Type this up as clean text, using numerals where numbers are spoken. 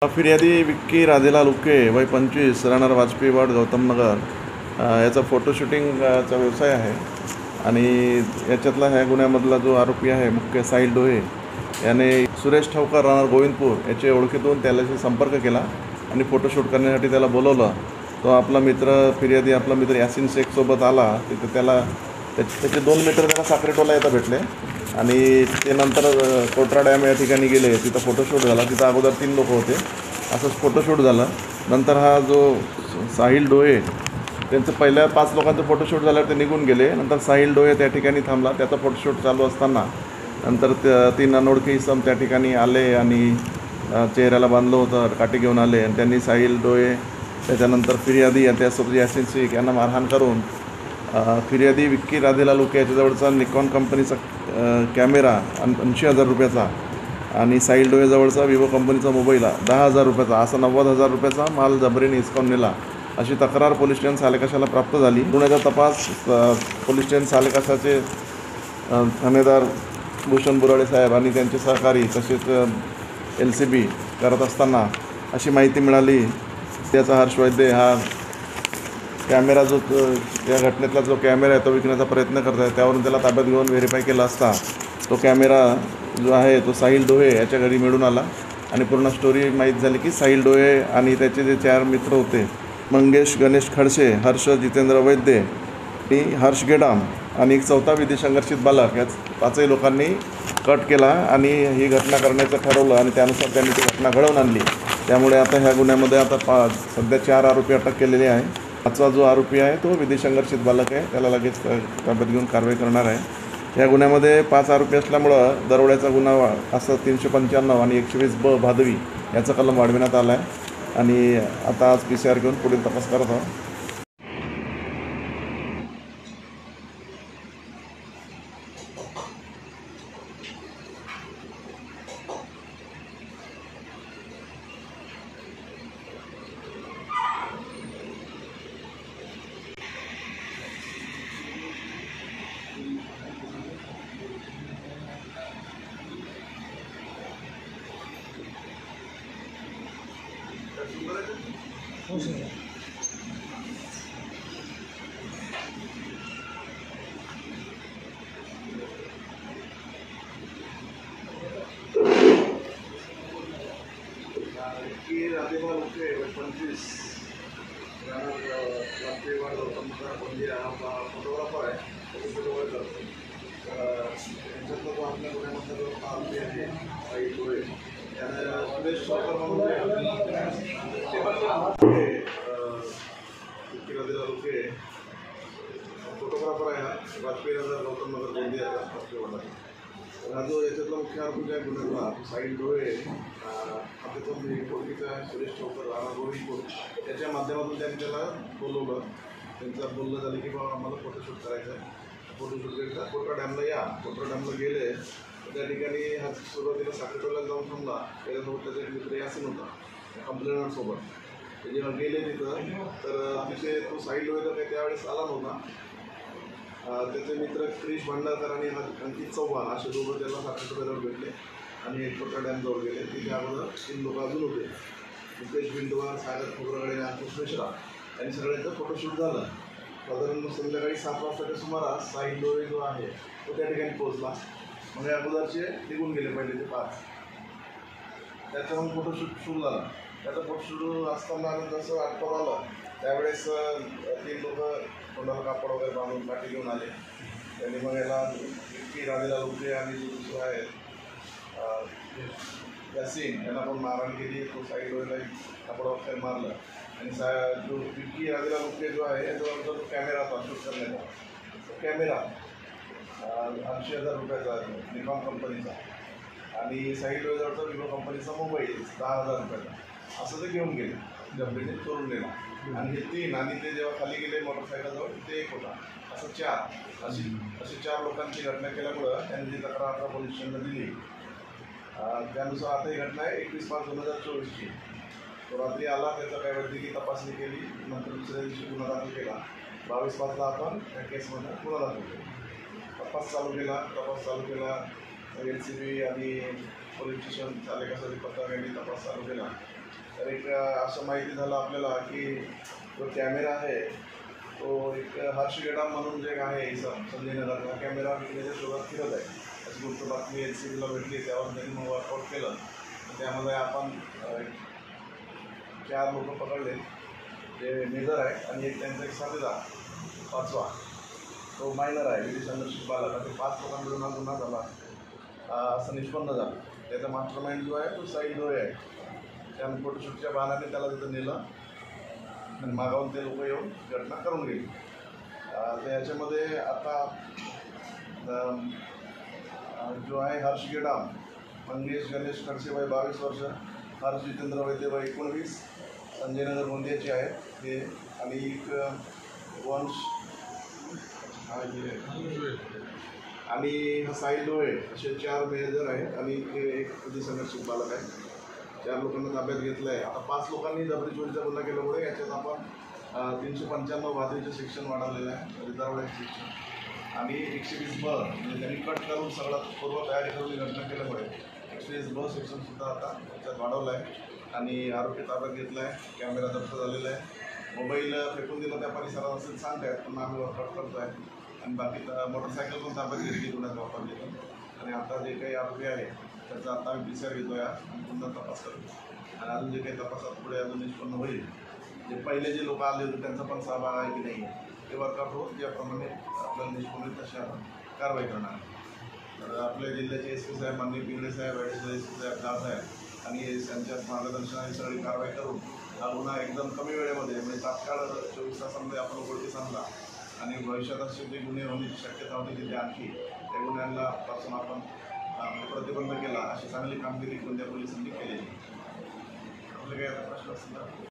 फिर्यादी विक्की राधेलाल उके वय 25 राहणार वाजपेयी वार्ड गौतम नगर याचा फोटो शूटिंगचा व्यवसाय आहे आणि याच्यातला ह्या गुन्ह्यामधला जो आरोपी आहे मुख्य साहिल डोहे याने सुरेश ठावकर राहणार गोविंदपूर याचे ओळखीतून त्याच्याशी संपर्क केला आणि फोटोशूट करण्यासाठी त्याला बोलवलं. तो आपला मित्र फिर्यादी आपला मित्र यासिन शेखसोबत आला. तिथे त्याला त्याचे 2 मित्र त्याला साक्रेटोला येता भेटले आणि ते नंतर कोटरा डॅम या ठिकाणी गेले. तिथं फोटोशूट झाला. तिथं अगोदर 3 लोक होते. असंच फोटोशूट झालं. नंतर हा जो साहिल डोहे त्यांचं पहिल्या 5 लोकांचं फोटोशूट झाल्यावर ते निघून गेले. नंतर साहिल डोहे त्या ठिकाणी थांबला. त्याचा फोटोशूट चालू असताना नंतर 3 अनोळखी इसम त्या ठिकाणी आले आणि चेहऱ्याला बांधलं होतं, काठी घेऊन आले आणि त्यांनी साहिल डोहे त्याच्यानंतर फिर्यादी आणि त्यासोबत यासिन शेख यांना मारहाण करून फिर्यादी विक्की राधेलाल उके याच्याजवळचा निकॉन कंपनीचा कॅमेरा 80,000 रुपयाचा आणि साहिल डोहेजवळचा विवो कंपनीचा मोबाईल 10,000 रुपयाचा असा 90,000 रुपयाचा माल जबरीने हिसकावून नेला अशी तक्रार पोलीस स्टेशन सालेकसाला प्राप्त झाली. गुन्ह्याचा तपास पोलीस स्टेशन सालेकसाचे ठाणेदार भूषण बुराडे साहेब आणि त्यांचे सहकारी तसेच LCB करत असताना अशी माहिती मिळाली. त्याचा हर्ष वैद्य हा कॅमेरा जो या घटनेतला जो कॅमेरा आहे तो विकण्याचा प्रयत्न करत आहे. त्यावरून त्याला ताब्यात घेऊन व्हेरीफाय केला असता तो कॅमेरा जो आहे तो साहिल डोहे याच्या घरी मिळून आला आणि पूर्ण स्टोरी माहीत झाली की साहिल डोहे आणि त्याचे जे 4 मित्र होते मंगेश गणेश खडसे, हर्ष जितेंद्र वैद्य आणि हर्ष गेडाम आणि एक 4था विधी संघर्षित बालक या 5ही लोकांनी कट केला आणि ही घटना करण्याचं ठरवलं आणि त्यानुसार त्यांनी ती घटना घडवून आणली. त्यामुळे आता ह्या गुन्ह्यामध्ये आता सध्या 4 आरोपी अटक केलेले आहे. 5वा जो आरोपी आहे तो विधी संघर्षित बालक आहे. त्याला लगेच ताब्यात घेऊन कारवाई करणार आहे. या गुन्ह्यामध्ये 5 आरोपी असल्यामुळं दरोड्याचा गुन्हा असा 395 आणि 120B भादवी याचा कलम वाढविण्यात आला आहे आणि आता आज PCR घेऊन पुढील तपास करत आहोत. विक्की राधेलाल उके 25 वाजपेयी वार्ड गौतम नगर हा फोटोग्राफर आहे. फोटोग्राफर करतो. त्यांच्यातला जो आपल्या गुन्ह्यामधला जो आरोपी आहे साहिल डोहे त्यानं सुरेश ठावकर म्हणून विक्की राधेलाल उके फोटोग्राफर आहे. हा वाजपेयी नगर गौतम नगर गोंदियाचा वाजपेयी वार्ड. हा जो याच्यातला मुख्य आरोपी आहे गुन्ह्यातला साहिल डोहे त्याचा ओळखीचा सुरेश ठावकर राणा गोविंदपूर त्याच्या माध्यमातून त्यांनी त्याला बोलवलं. त्यांचं बोलणं झालं की बाबा आम्हाला फोटोशूट करायचं आहे. फोटोशूट करायचा कोटरा डॅमला या. कोटरा डॅमला गेले त्या ठिकाणी हा सुरुवातीला साक्रेटोला जाऊन थांबला. त्याच्यासोबत त्याचा एक मित्र यासिन होता कंप्लेनरसोबत. ते जेव्हा गेले तिथं तर तिथे तो साहिल डोहे काही त्यावेळेस आला नव्हता. त्याचे मित्र क्रिश भांडारकर आणि अंकित चव्हाण असे दोघं त्याला साक्रेटोल्याजवळ भेटले आणि कोटरा डॅमजवळ गेले. तिथे अगोदर 3 लोक अजून होते. मुकेश बिंडवा, सागर खोबरागडे आणि अंकुश मिश्रा यांनी सगळ्यांचं फोटोशूट झालं. साधारण संध्याकाळी 7 वाजताच्या सुमारास साहिल डोहे जो आहे तो त्या ठिकाणी पोहोचला. मग अगोदरचे निघून गेले पहिले ते 5. त्याचा मग फोटोशूट सुरू झाला. त्याचा फोटोशूट असताना जसं आटोप आलं त्यावेळेस 3 लोक तोंडाला कापड वगैरे बांधून काठी घेऊन आले. त्यांनी मग याला विक्की राधेलाल उके आणि जो दुसरा आहे यासिन यांना पण मारहाण केली. तो साहिल डोहेला कापड वगैरे मारलं आणि जो विक्की राधेलाल उके जो आहे याच्यावरचा जो कॅमेरा होता शूट करण्याचा कॅमेरा 80,000 रुपयाचा निकॉन कंपनीचा आणि साहिल डोहेजवळचा विवो कंपनीचा मोबाईल 10,000 रुपयाचा असं ते घेऊन गेले. जबरीने चोरून नेला आणि हे 3 आणि ते जेव्हा खाली गेले मोटरसायकलजवळ ते 1 होता असं 4 अशी 4 लोकांची घटना केल्यामुळं त्यांनी जी तक्रार आता पोलीस स्टेशनला दिली त्यानुसार आता ही घटना आहे 21/5/2024ची. तो रात्री आला. त्याचा काही वैद्यकीय तपासणी केली. नंतर दुसऱ्या दिवशी गुन्हा दाखल केला. 22/5ला आपण त्या केसमध्ये गुन्हा दाखल केला. तपास चालू केला. LCB आणि पोलीस स्टेशन सालेकसा पथक यांनी तपास चालू केला. तर एक असं माहिती झालं आपल्याला की जो कॅमेरा आहे तो एक हर्ष गेडाम म्हणून जे आहे इसम संजयनगर हा कॅमेरा विकण्याच्या शोधात फिरत आहे. अशी गुप्त बातमी LCBला भेटली, त्यावर त्यांनी मग वर्कआउट केलं. त्यामध्ये आपण 4 लोक पकडले, जे मेजर आहे आणि एक त्यांचा एक साथीदार 5वा तो मायनर आहे, विधी संघर्षित बालक. ते 5 लोकांकडून हा गुन्हा झाला असं निष्पन्न झालं. त्याचा मास्टर माइंड जो आहे तो साईल डोळे आहे. त्यानं फोटोशूटच्या बहाण्याने त्याला तिथं नेलं आणि मागावून ते लोक येऊन घटना करून गेली. तर याच्यामध्ये आता जो आहे हर्ष गेडाम, मंगेश गणेश खडसे वय 22 वर्ष, हर्ष जितेंद्र वैद्य वय 19, संजयनगर गोंदियाचे आहेत हे, आणि एक वंश आणि हा साईल डोळे असे 4 मेजर आहेत आणि एक विधी संघर्षित बालक आहे. 4 लोकांना ताब्यात घेतलं आहे. आता 5 लोकांनी जबरी चोरीचा गुन्हा केल्यामुळे याच्यात आपण 395 वादळीचं सेक्शन वाढवलेलं आहे, रिझर्वड सेक्शन, आणि 120 ब म्हणजे त्यांनी कट करून सगळं पूर्व तयारी करून घटना केल्यामुळे 120 ब सेक्शनसुद्धा आता त्याच्यात वाढवलं आहे. आणि आरोपी ताब्यात घेतला आहे, कॅमेरा जप्त झालेला आहे. मोबाईल फेकून दिला त्या परिसरात असेल सांगत आहेत, पण आम्ही वर्कआउट करतो आहे. आणि बाकी मोटरसायकल पण ताब्यात घेतली गुन्ह्यात वापरली. आणि आता जे काही आरोपी आहे त्याचा आता आम्ही PCR घेतो या आणि पुन्हा तपास करतो. आणि अजून जे काही तपासात पुढे अजून निष्पन्न होईल, जे पहिले जे लोक आले होते त्यांचा पण सहभाग आहे की नाही ते वर्कआउट होत ज्याप्रमाणे आपल्याला निष्पन्न होईल तशी आपण कारवाई करणार. तर आपल्या जिल्ह्याचे SP साहेब माननीय पिंगळे साहेब, ॲडिशनल SP साहेब दास आहे आणि त्यांच्या मार्गदर्शनाने सगळी कारवाई करून हा गुन्हा एकदम कमी वेळेमध्ये म्हणजे तात्काळ 24 तासामध्ये आपण उघडकीस आणला. आणि भविष्यात असे जे गुन्हे होण्याची शक्यता होती तिथे आणखी त्या गुन्ह्यांना पासून आपण प्रतिबंध केला. अशी चांगली कामगिरी गोंदिया पोलिसांनी केलेली. आपले काही आता प्रश्न असतील